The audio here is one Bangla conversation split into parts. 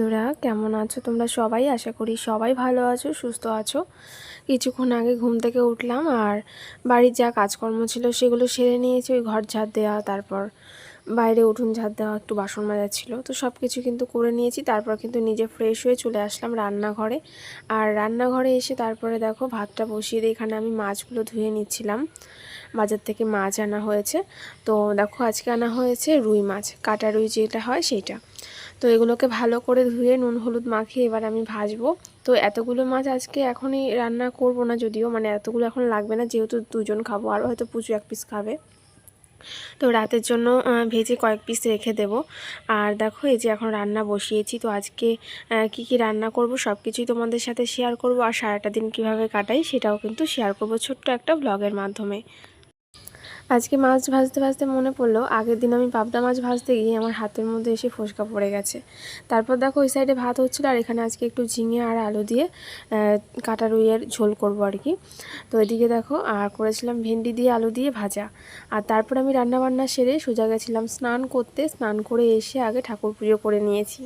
বন্ধুরা কেমন আছো তোমরা সবাই? আশা করি সবাই ভালো আছো, সুস্থ আছো। কিছুক্ষণ আগে ঘুম থেকে উঠলাম আর বাড়ির যা কাজকর্ম ছিল সেগুলো সেরে নিয়েছি। ওই ঘর ঝাড় দেওয়া, তারপর বাইরে উঠোন ঝাড় দেওয়া, একটু বাসন মাজা ছিল, তো সব কিছু কিন্তু করে নিয়েছি। তারপর কিন্তু নিজে ফ্রেশ হয়ে চলে আসলাম রান্নাঘরে। আর রান্নাঘরে এসে তারপরে দেখো ভাতটা বসিয়ে দিয়ে এখানে আমি মাছগুলো ধুয়ে নিচ্ছিলাম। বাজার থেকে মাছ আনা হয়েছে। তো দেখো আজকে আনা হয়েছে রুই মাছ, কাটা রুই যেটা হয় সেইটা। তো এগুলোকে ভালো করে ধুয়ে নুন হলুদ মাখিয়ে এবার আমি ভাজবো। তো এতগুলো মাছ আজকে এখনই রান্না করব না, যদিও মানে এতগুলো এখন লাগবে না, যেহেতু দুজন খাবো, আর হয়তো পুচু এক পিস খাবে। তো রাতের জন্য ভেজে কয়েক পিস রেখে দেব। আর দেখো এই যে এখন রান্না বসিয়েছি। তো আজকে কি কি রান্না করব সব কিছুই তোমাদের সাথে শেয়ার করব, আর সারাটা দিন কিভাবে কাটাই সেটাও কিন্তু শেয়ার করব ছোট্ট একটা ব্লগের মাধ্যমে। আজকে মাছ ভাজতে ভাজতে মনে পড়লো আগের দিন আমি পাবদা মাছ ভাজতে গিয়ে আমার হাতের মধ্যে এসে ফোসকা পড়ে গেছে। তারপর দেখো ওই সাইডে ভাত হচ্ছিলো, আর এখানে আজকে একটু ঝিঙে আর আলু দিয়ে কাটা রুইয়ের ঝোল করবো আর কি। তো এদিকে দেখো আর করেছিলাম ভেন্ডি দিয়ে আলু দিয়ে ভাজা। আর তারপর আমি রান্নাবান্না সেরে সোজা গেছিলাম স্নান করতে। স্নান করে এসে আগে ঠাকুর পুজো করে নিয়েছি।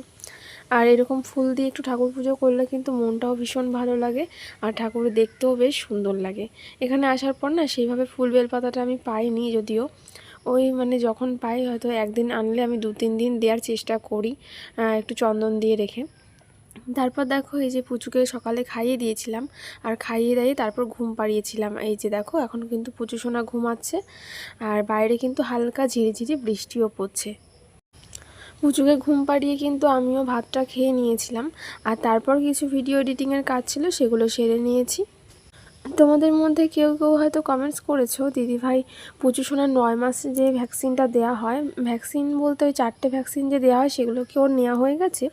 আর এরকম ফুল দিয়ে একটু ঠাকুর পুজো করলে কিন্তু মনটাও ভীষণ ভালো লাগে, আর ঠাকুর দেখতেও বেশ সুন্দর লাগে। এখানে আসার পর না সেইভাবে ফুল বেলপাতাটা আমি পাইনি, যদিও ওই মানে যখন পাই হয়তো একদিন আনলে আমি 2-3 দিন দেওয়ার চেষ্টা করি, একটু চন্দন দিয়ে রেখে। তারপর দেখো এই যে পুচুকে সকালে খাইয়ে দিয়েছিলাম, আর খাইয়ে দিয়ে তারপর ঘুম পাড়িয়েছিলাম। এই যে দেখো এখন কিন্তু পুচু সোনা ঘুমাচ্ছে, আর বাইরে কিন্তু হালকা ঝিরিঝিরি বৃষ্টিও পড়ছে। পুচুকে ঘুম পাড়িয়ে কিন্তু আমিও ভাতটা খেয়ে নিয়েছিলাম। আর তারপর কিছু ভিডিও এডিটিংয়ের কাজ ছিল, সেগুলো সেরে নিয়েছি। তোমাদের মধ্যে কেউ কেউ হয়তো কমেন্টস করেছো, দিদিভাই পুচু সোনার 9 মাসে যে ভ্যাকসিনটা দেওয়া হয়, ভ্যাকসিন বলতে ওই 4টে ভ্যাকসিন যে দেওয়া হয় সেগুলো কি ওর নেওয়া হয়ে গেছে?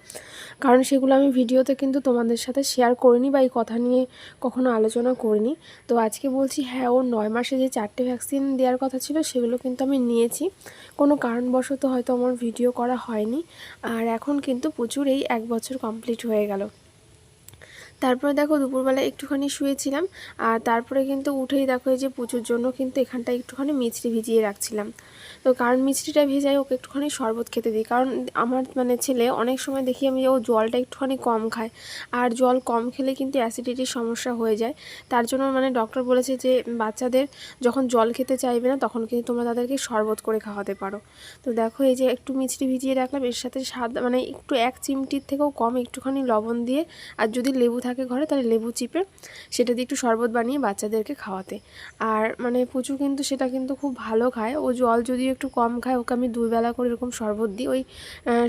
কারণ সেগুলো আমি ভিডিওতে কিন্তু তোমাদের সাথে শেয়ার করিনি বা এই কথা নিয়ে কখনো আলোচনা করিনি। তো আজকে বলছি হ্যাঁ, ওর 9 মাসে যে 4টে ভ্যাকসিন দেওয়ার কথা ছিল সেগুলো কিন্তু আমি নিয়েছি। কোনো কারণবশত হয়তো আমার ভিডিও করা হয়নি। আর এখন কিন্তু প্রচুর এই 1 বছর কমপ্লিট হয়ে গেল। তারপরে দেখো দুপুরবেলা একটুখানি শুয়েছিলাম, আর তারপরে কিন্তু উঠেই দেখো এই যে পুচুর জন্য কিন্তু এখানটা একটুখানি মিষ্টি ভিজিয়ে রাখছিলাম। তো কারণ মিষ্টিটা ভেজাই ওকে একটুখানি শরবত খেতে দিই, কারণ আমার মানে ছেলে অনেক সময় দেখি আমি ও জলটা একটুখানি কম খায়, আর জল কম খেলে কিন্তু অ্যাসিডিটির সমস্যা হয়ে যায়। তার জন্য মানে ডক্টর বলেছে যে বাচ্চাদের যখন জল খেতে চাইবে না তখন কিন্তু তোমরা তাদেরকে শরবত করে খাওয়াতে পারো। তো দেখো এই যে একটু মিষ্টি ভিজিয়ে রাখলাম, এর সাথে স্বাদ মানে একটু 1 চিমটির থেকেও কম একটুখানি লবণ দিয়ে, আর যদি লেবু থাকে ঘরে তাহলে লেবু চিপে সেটা দিয়ে একটু শরবত বানিয়ে বাচ্চাদেরকে খাওয়াতে। আর মানে পুচু কিন্তু সেটা কিন্তু খুব ভালো খায়। ও জল যদিও একটু কম খায়, ওকে আমি 2 বেলা করে এরকম শরবত দিই। ওই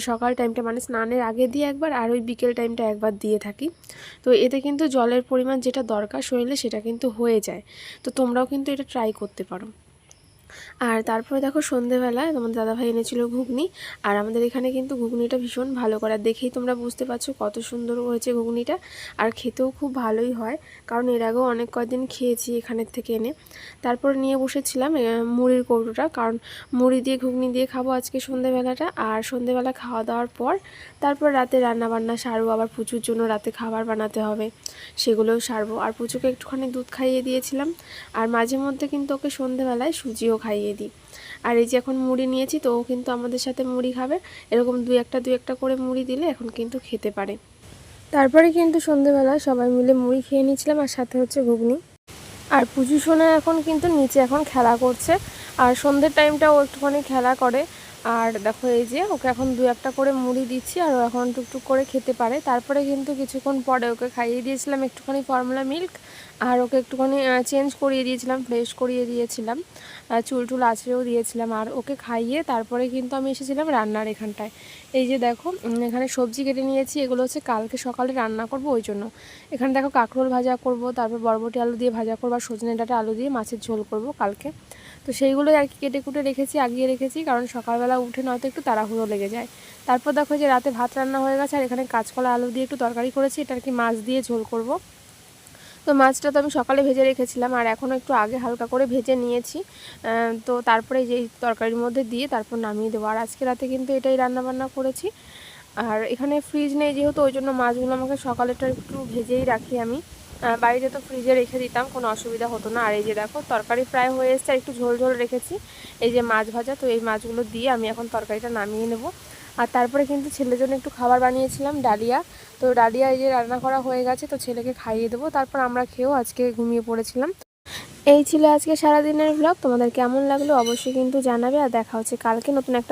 সকাল টাইমটা মানে স্নানের আগে দিই একবার, আর ওই বিকেল টাইমটা একবার দিয়ে থাকি। তো এতে কিন্তু জলের পরিমাণ যেটা দরকার শরীরে সেটা কিন্তু হয়ে যায়। তো তোমরাও কিন্তু এটা ট্রাই করতে পারো। আর তারপরে দেখো সন্ধেবেলায় তোমাদের দাদাভাই এনেছিল ঘুগনি, আর আমাদের এখানে কিন্তু ঘুগনিটা ভীষণ ভালো করে, দেখেই তোমরা বুঝতে পারছো কত সুন্দর হয়েছে ঘুগনিটা। আর খেতেও খুব ভালোই হয়, কারণ এর আগেও অনেক কয়েকদিন খেয়েছি এখানের থেকে এনে। তারপর নিয়ে বসেছিলাম মুড়ির কৌটোটা, কারণ মুড়ি দিয়ে ঘুগনি দিয়ে খাবো আজকে সন্ধেবেলাটা। আর সন্ধেবেলা খাওয়া দাওয়ার পর তারপর রাতে রান্নাবান্না সারবো, আবার পুচুর জন্য রাতে খাবার বানাতে হবে, সেগুলোও সারবো। আর পুচুকে একটুখানি দুধ খাইয়ে দিয়েছিলাম, আর মাঝে মধ্যে কিন্তু ওকে সন্ধেবেলায় সুজিও খাইয়ে দিই। আর এই যে এখন মুড়ি নিয়েছি, তো ও কিন্তু আমাদের সাথে মুড়ি খাবে। এরকম দুই একটা করে মুড়ি দিলে এখন কিন্তু খেতে পারে। তারপরে কিন্তু সন্ধেবেলায় সবাই মিলে মুড়ি খেয়ে নিয়েছিলাম, আর সাথে হচ্ছে ঘুগনি। আর পুজো সোনা এখন কিন্তু নিচে এখন খেলা করছে, আর সন্ধ্যের টাইমটা ও একটুখানি খেলা করে। আর দেখো এই যে ওকে এখন 2-1 করে মুড়ি দিচ্ছি, আর ও এখন টুকটুক করে খেতে পারে। তারপরে কিন্তু কিছুক্ষণ পরে ওকে খাইয়ে দিয়েছিলাম একটুখানি ফর্মুলা মিল্ক, আর ওকে একটুখানি চেঞ্জ করিয়ে দিয়েছিলাম, ফ্রেশ করিয়ে দিয়েছিলাম, চুল টুল আঁচড়েও দিয়েছিলাম। আর ওকে খাইয়ে তারপরে কিন্তু আমি এসেছিলাম রান্নার এখানটায়। এই যে দেখো এখানে সবজি কেটে নিয়েছি, এগুলো হচ্ছে কালকে সকালে রান্না করব ওই জন্য। এখানে দেখো কাঁকরোল ভাজা করব, তারপর বরবটি আলু দিয়ে ভাজা করব, আর সজনে ডাঁটা আলু দিয়ে মাছের ঝোল করব কালকে। তো সেইগুলোই আর কি কেটে কুটে রেখেছি, আগিয়ে রেখেছি, কারণ সকালবেলা উঠে নয়তো একটু তাড়াহুড়ো লেগে যায়। তারপর দেখো যে রাতে ভাত রান্না হয়ে গেছে, আর এখানে কাঁচকলা আলু দিয়ে একটু তরকারি করেছি, এটা আর কি মাছ দিয়ে ঝোল করব। তো মাছটা তো আমি সকালে ভেজে রেখেছিলাম, আর এখনও একটু আগে হালকা করে ভেজে নিয়েছি। তো তারপরে যেই তরকারির মধ্যে দিয়ে তারপর নামিয়ে দেবো। আর আজকে রাতে কিন্তু এটাই রান্নাবান্না করেছি। আর এখানে ফ্রিজ নেই যেহেতু, ওই জন্য মাছগুলো আমাকে সকালেটা একটু ভেজেই রাখি আমি। বাড়িতে তো ফ্রিজে রেখে দিতাম, কোনো অসুবিধা হতো না। আর এই যে দেখো তরকারি প্রায় হয়ে এসছে, একটু ঝোল ঝোল রেখেছি। এই যে মাছ ভাজা, তো এই মাছগুলো দিয়ে আমি এখন তরকারিটা নামিয়ে নেব। আর তারপরে কিন্তু ছেলের জন্য একটু খাবার বানিয়েছিলাম, ডালিয়া। তো ডালিয়া এই যে রান্না করা হয়ে গেছে, তো ছেলেকে খাইয়ে দেবো, তারপর আমরা খেয়েও আজকে ঘুমিয়ে পড়েছিলাম। এই ছিল আজকে সারাদিনের ভ্লগ। তোমাদের কেমন লাগলো অবশ্যই কিন্তু জানাবে, আর দেখা হচ্ছে কালকে নতুন একটা